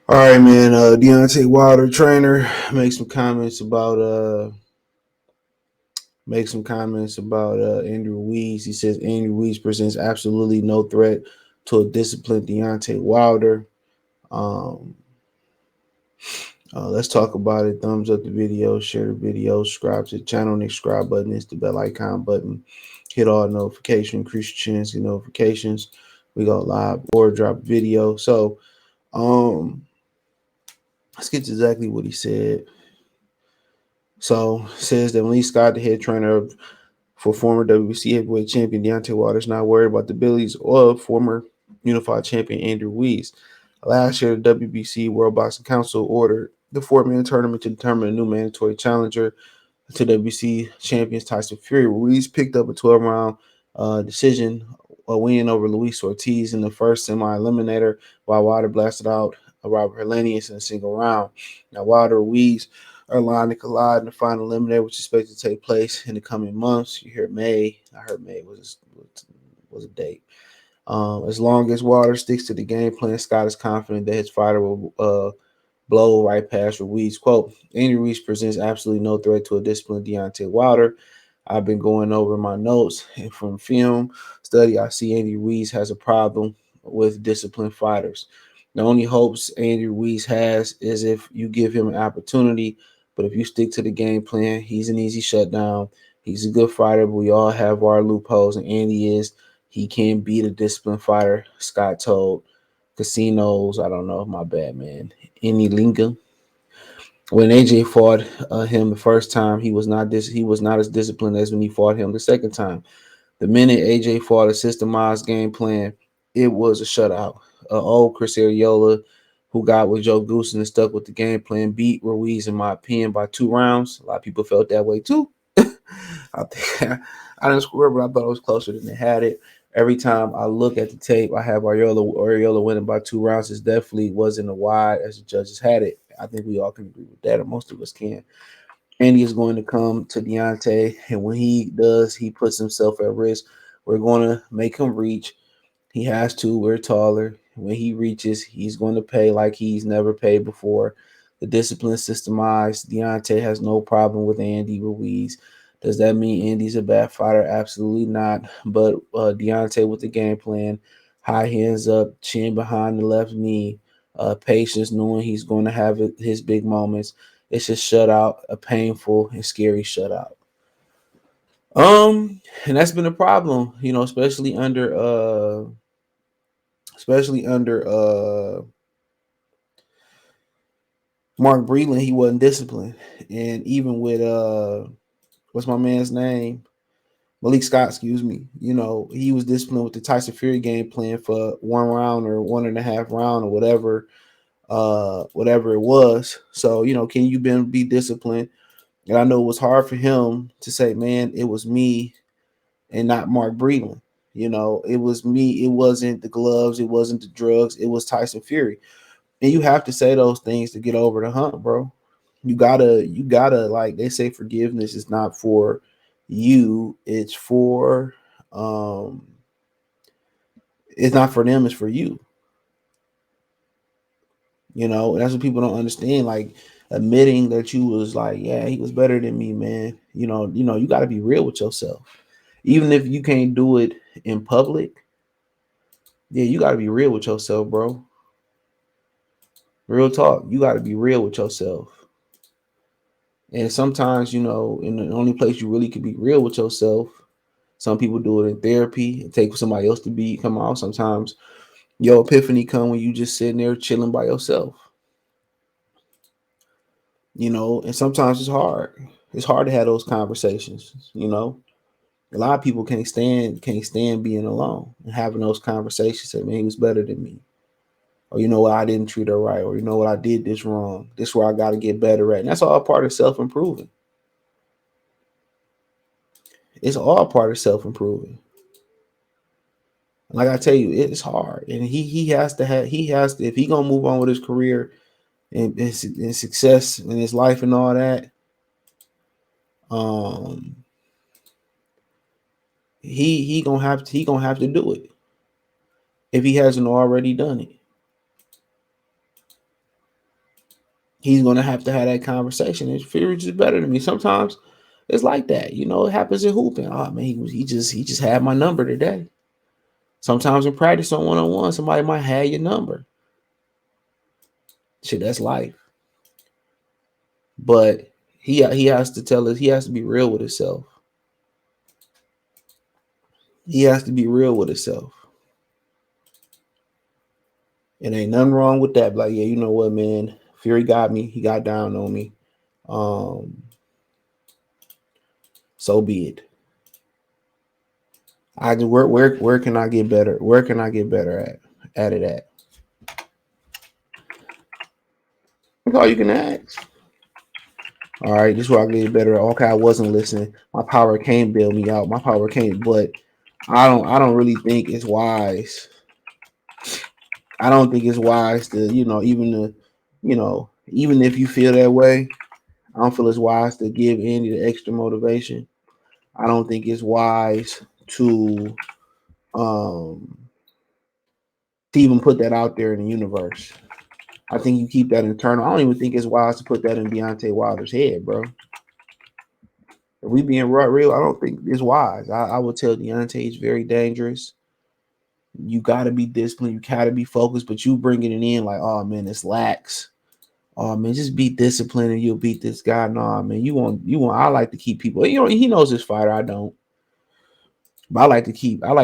All right, man. Deontay Wilder, trainer, make some comments about Andrew Ruiz. He says Andrew Ruiz presents absolutely no threat to a disciplined Deontay Wilder. Um, let's talk about it. Thumbs up the video, share the video, subscribe to the channel. And the subscribe button is the bell icon button. Hit all notifications, increase your chance to get notifications. We go live or drop video. So um, let's get to exactly what he said. So says that Malik, the head trainer for former WBC heavyweight champion Deontay Wilder, is not worried about the abilities of former unified champion Andrew Ruiz. Last year, the WBC World Boxing Council ordered the four-man tournament to determine a new mandatory challenger to WBC champions Tyson Fury. Ruiz picked up a 12-round decision, a win over Luis Ortiz in the first semi-eliminator, while Wilder blasted out Robert Helenius in a single round. Now, Wilder Ruiz are aligned to collide in the final eliminator, which is expected to take place in the coming months. You hear May. I heard May was a date. As long as Wilder sticks to the game plan, Scott is confident that his fighter will blow right past Ruiz. Quote, Andy Ruiz presents absolutely no threat to a disciplined Deontay Wilder. I've been going over my notes, and from film study, I see Andy Ruiz has a problem with disciplined fighters. The only hopes Andy Ruiz has is if you give him an opportunity, but if you stick to the game plan, he's an easy shutdown. He's a good fighter, but we all have our loopholes, and Andy is. He can beat a disciplined fighter, Scott told Casinos. I don't know, my bad, man. Any Linga. When AJ fought him the first time, he was not as disciplined as when he fought him the second time. The minute AJ fought a systemized game plan, it was a shutout. Old Chris Ariola, who got with Joe Goose and stuck with the game plan, beat Ruiz in my opinion by 2 rounds. A lot of people felt that way too. I think I didn't score, but I thought it was closer than they had it. Every time I look at the tape, I have Ariola winning by 2 rounds. It definitely wasn't as wide as the judges had it. I think we all can agree with that, or most of us can. Andy is going to come to Deontay, and when he does, he puts himself at risk. We're going to make him reach. He has to. We're taller. When he reaches, he's going to pay like he's never paid before. The discipline systemized. Deontay has no problem with Andy Ruiz. Does that mean Andy's a bad fighter? Absolutely not. But Deontay with the game plan, high hands up, chin behind the left knee, patience, knowing he's going to have his big moments. It's a shutout, a painful and scary shutout. And that's been a problem, especially under Mark Breland. He wasn't disciplined, and even with what's my man's name, Malik Scott, excuse me. He was disciplined with the Tyson Fury game plan for 1 round or 1.5 round or whatever it was. So can you be disciplined? And I know it was hard for him to say, man, it was me and not Mark Breland. It was me. It wasn't the gloves. It wasn't the drugs. It was Tyson Fury. And you have to say those things to get over the hump, bro. You gotta, like they say, forgiveness is not for you. Um, it's not for them. It's for you. And that's what people don't understand. Like admitting that you was like, yeah, he was better than me, man. You got to be real with yourself. Even if you can't do it in public, yeah, you got to be real with yourself, bro. Real talk. You got to be real with yourself. And sometimes, in the only place you really can be real with yourself, some people do it in therapy and take somebody else to come out. Sometimes your epiphany come when you just sitting there chilling by yourself. And sometimes it's hard. It's hard to have those conversations. A lot of people can't stand being alone and having those conversations. Say, man, he was better than me. Or you know what, I didn't treat her right, or you know what, I did this wrong. This is where I got to get better at. And that's all part of self-improving. It's all part of self-improving. Like I tell you, it's hard. And he has to, if he gonna move on with his career and success in his life and all that, um, he gonna have to do it if he hasn't already done it. He's gonna have to have that conversation. And Fury is better than me. Sometimes it's like that. It happens in hooping. Oh man, he just had my number today. Sometimes in practice on one-on-one, somebody might have your number. Shit, that's life. But he has to tell us, he has to be real with himself. He has to be real with himself. And ain't nothing wrong with that. Like, yeah, you know what, man? Fury got me. He got down on me. Um, so be it. I just where can I get better? Where can I get better at it at? That's all you can ask. All right, this is where I get better. Okay, I wasn't listening. My power can't bail me out. My power can't, but I don't really think it's wise. I don't think it's wise to, even if you feel that way, I don't feel it's wise to give Andy the extra motivation. I don't think it's wise um to even put that out there in the universe. I think you keep that internal. I don't even think it's wise to put that in Deontay Wilder's head, bro. If we being real, I don't think it's wise. I would tell Deontay it's very dangerous. You got to be disciplined. You got to be focused, but you bringing it in like, oh man, it's lax. Oh man, just be disciplined and you'll beat this guy. Nah, man, you want. I like to keep people. He knows his fighter. I don't, but I like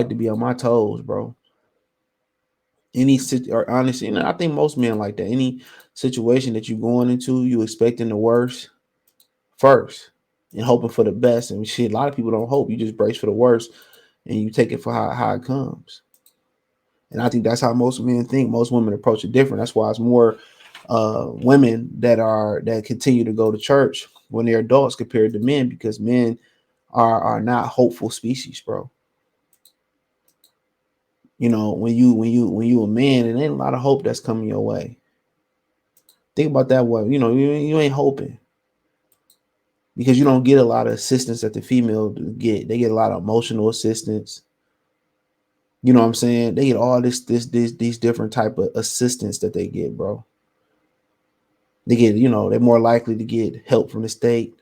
to be on my toes, bro. Or honestly, I think most men like that. Any situation that you're going into, you expecting the worst first and hoping for the best. And shit, a lot of people don't hope. You just brace for the worst and you take it for how it comes. And I think that's how most men think. Most women approach it different. That's why it's more women that continue to go to church when they're adults compared to men, because men are not hopeful species, bro. When you a man, and ain't a lot of hope that's coming your way. Think about that one. You ain't hoping because you don't get a lot of assistance that the female get. They get a lot of emotional assistance. You know what I'm saying? They get all these different type of assistance that they get, bro. They get, they're more likely to get help from the state.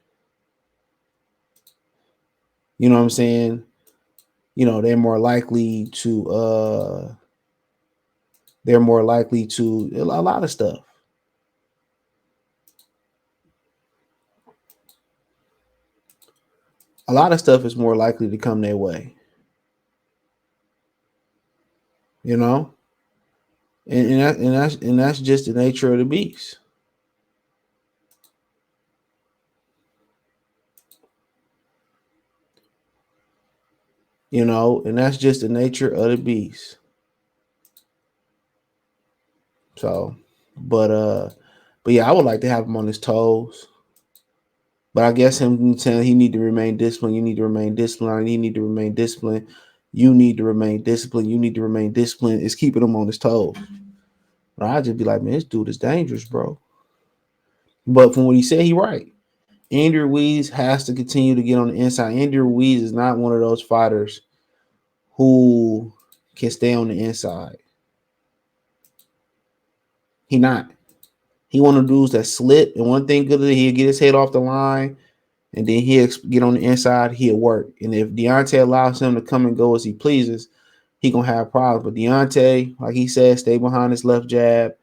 You know what I'm saying? They're more likely to a lot of stuff. A lot of stuff is more likely to come their way. You know? And that's just the nature of the beast. And that's just the nature of the beast. So, but yeah, I would like to have him on his toes. But I guess him saying he need to remain disciplined. You need to remain disciplined. You need to remain disciplined. You need to remain disciplined. You need to remain disciplined. It's keeping him on his toes. But I just be like, man, this dude is dangerous, bro. But from what he said, he right. Andrew Ruiz has to continue to get on the inside. Andrew Ruiz is not one of those fighters who can stay on the inside. He not. He one of the dudes that slip. And one thing good, he'll get his head off the line, and then he'll get on the inside. He'll work. And if Deontay allows him to come and go as he pleases, he gonna have problems. But Deontay, like he said, stay behind his left jab.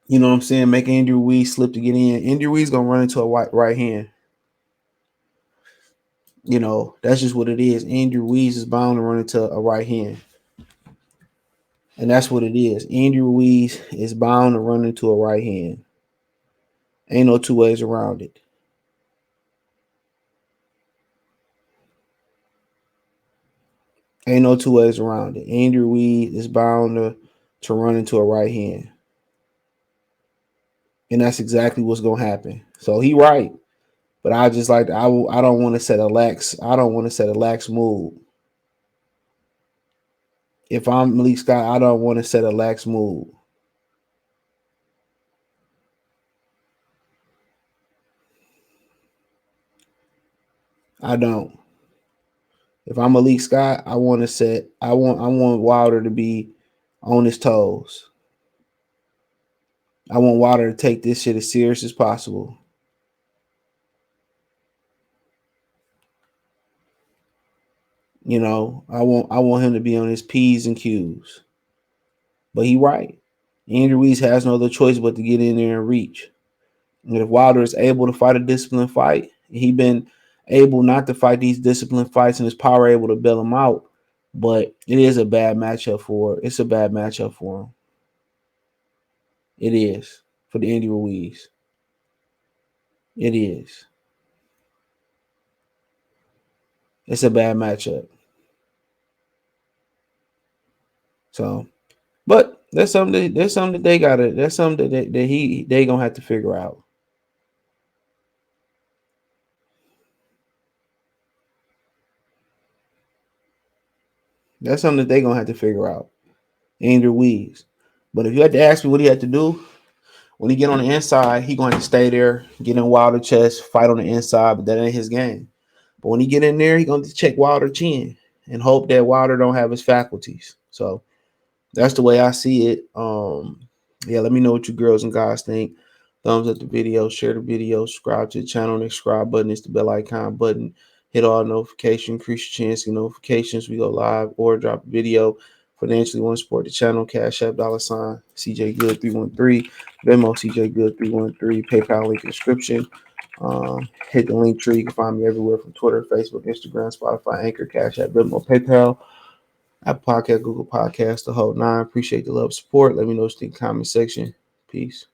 You know what I'm saying? Make Andrew Ruiz slip to get in. Andrew Ruiz gonna run into a right hand. That's just what it is. Andrew Ruiz is bound to run into a right hand. And that's what it is. Andrew Ruiz is bound to run into a right hand. Ain't no two ways around it. Ain't no two ways around it. Andrew Ruiz is bound to run into a right hand. And that's exactly what's gonna happen. So he right. But I just like I don't want to set a lax mood. If I'm Malik Scott, I don't want to set a lax mood. I don't. If I'm Malik Scott, I want Wilder to be on his toes. I want Wilder to take this shit as serious as possible. I want him to be on his P's and Q's. But he right. Andy Ruiz has no other choice but to get in there and reach. And if Wilder is able to fight a disciplined fight, he been able not to fight these disciplined fights and his power able to bail him out. But it is a bad matchup for him. It is for the Andy Ruiz. It is. It's a bad matchup. So, but that's something that they gotta. That's something they gonna have to figure out. That's something that they gonna have to figure out. Andy Ruiz. But if you had to ask me what he had to do when he get on the inside, he going to stay there, get in Wilder chest, fight on the inside. But that ain't his game. But when he get in there, he going to check Wilder chin and hope that Wilder don't have his faculties. So that's the way I see it. Yeah, let me know what you girls and guys think. Thumbs up the video, share the video, subscribe to the channel. The subscribe button is the bell icon button. Hit all notifications, increase your chance to get notifications. We go live or drop a video. Financially want to support the channel, Cash App, $ CJ Good 313, Venmo CJ Good 313, PayPal link in the description. Hit the link tree. You can find me everywhere from Twitter, Facebook, Instagram, Spotify, Anchor, Cash App, Venmo, PayPal. Apple Podcast, Google Podcast, the whole nine. Appreciate the love, support. Let me know what you think in the comment section. Peace.